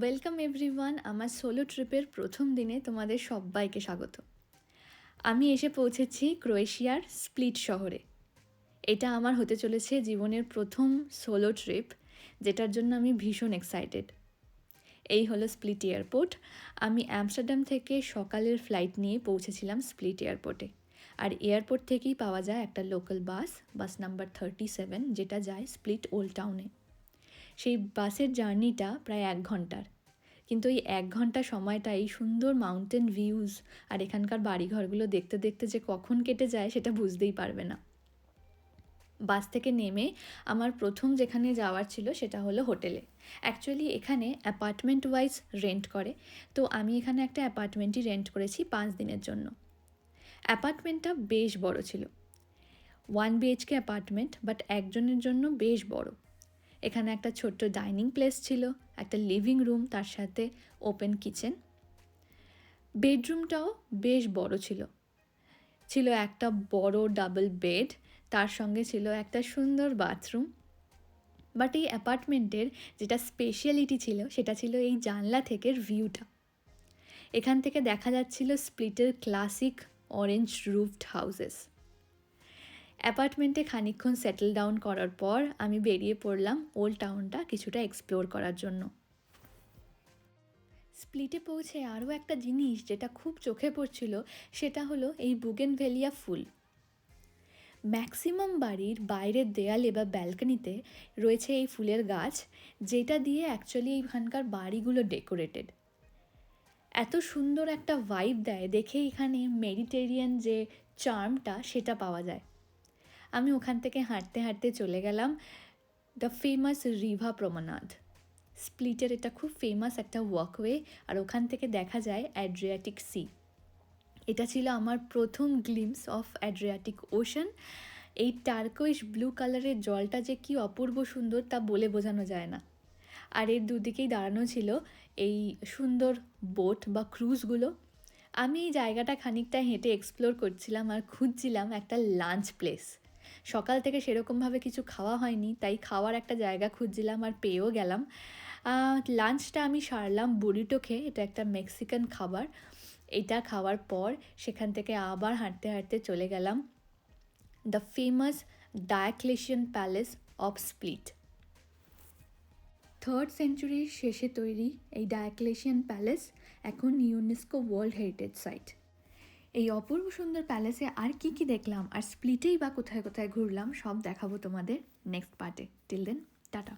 Welcome everyone, আমার solo ট্রিপের প্রথম দিনে তোমাদের সবাইকে স্বাগত। আমি এসে পৌঁছেছি ক্রোয়েশিয়ার স্প্লিট শহরে। এটা আমার হতে চলেছে জীবনের প্রথম সোলো ট্রিপ, যেটার জন্য আমি ভীষণ এক্সাইটেড। এই হলো স্প্লিট এয়ারপোর্ট। আমি আমস্টারডাম থেকে সকালের ফ্লাইট নিয়ে পৌঁছেছিলাম স্প্লিট এয়ারপোর্টে। আর এয়ারপোর্ট থেকেই পাওয়া যায় একটা লোকাল বাস নাম্বার 37, যেটা যায় স্প্লিট ওল্ড টাউনে। সেই বাসের জার্নিটা প্রায় 1 ঘন্টার, কিন্তু এই 1 ঘন্টা সময়টা এই সুন্দর মাউন্টেন ভিউজ আর এখানকার বাড়িঘরগুলো দেখতে দেখতে যে কখন কেটে যায় সেটা বুঝতেই পারবে না। বাস থেকে নেমে আমার প্রথম যেখানে যাওয়ার ছিল সেটা হলো হোটেলে। অ্যাকচুয়ালি এখানে অ্যাপার্টমেন্ট ওয়াইজ রেন্ট করে, তো আমি এখানে একটা অ্যাপার্টমেন্টই রেন্ট করেছি 5 দিনের জন্য। অ্যাপার্টমেন্টটা বেশ বড় ছিল, 1 BHK অ্যাপার্টমেন্ট, বাট একজনের জন্য বেশ বড়। এখানে একটা ছোট্ট ডাইনিং প্লেস ছিল, একটা লিভিং রুম, তার সাথে ওপেন কিচেন। বেডরুমটাও বেশ বড় ছিল। ছিল একটা বড় ডাবল বেড, তার সঙ্গে ছিল একটা সুন্দর বাথরুম। বাট এই অ্যাপার্টমেন্টের যেটা স্পেশালিটি ছিল সেটা ছিল এই জানলা থেকের ভিউটা। এখান থেকে দেখা যাচ্ছিল স্প্লিটের ক্লাসিক অরেঞ্জ রুফড হাউসেস। অ্যাপার্টমেন্টে খানিকক্ষণ সেটেল ডাউন করার পর আমি বেরিয়ে পড়লাম ওল্ড টাউনটা কিছুটা এক্সপ্লোর করার জন্য। স্প্লিটে পৌঁছে আরও একটা জিনিস যেটা খুব চোখে পড়ছিল সেটা হলো এই বুগেনভেলিয়া ফুল। ম্যাক্সিমাম বাড়ির বাইরের দেয়ালে বা ব্যালকনিতে রয়েছে এই ফুলের গাছ, যেটা দিয়ে অ্যাকচুয়ালি এইখানকার বাড়িগুলো ডেকোরেটেড। এত সুন্দর একটা ভাইব দেয় দেখে, এখানে মেডিটেরিয়ান যে চার্মটা সেটা পাওয়া যায়। আমি ওখান থেকে হাঁটতে হাঁটতে চলে গেলাম দ্য ফেমাস রিভা প্রমনাড। স্প্লিটের এটা খুব ফেমাস একটা ওয়াকওয়ে, আর ওখান থেকে দেখা যায় অ্যাড্রিয়াটিক সি। এটা ছিল আমার প্রথম গ্লিমস অফ অ্যাড্রিয়াটিক ওশান। এই টার্কোইশ ব্লু কালারের জলটা যে কি অপূর্ব সুন্দর তা বলে বোঝানো যায় না। আর এর দুদিকেই দাঁড়ানো ছিল এই সুন্দর বোট বা ক্রুজগুলো। আমি এই জায়গাটা খানিকটা হেঁটে এক্সপ্লোর করছিলাম আর খুঁজছিলাম একটা লাঞ্চ প্লেস। সকাল থেকে সেরকমভাবে কিছু খাওয়া হয়নি, তাই খাওয়ার একটা জায়গা খুঁজছিলাম আর পেয়েও গেলাম। লাঞ্চটা আমি সারলাম বুরিটো খেয়ে। এটা একটা মেক্সিকান খাবার। এটা খাওয়ার পর সেখান থেকে আবার হাঁটতে হাঁটতে চলে গেলাম the famous Diocletian palace of Split. 3rd সেঞ্চুরির শেষে তৈরি এই ডায়োক্লেশিয়ান প্যালেস এখন ইউনেস্কো ওয়ার্ল্ড হেরিটেজ সাইট। এই অপূর্ব সুন্দর প্যালেসে আর কি কি দেখলাম আর স্প্লিটেই বা কোথায় কোথায় ঘুরলাম সব দেখাবো তোমাদের নেক্সট পার্টে। Till then, tata.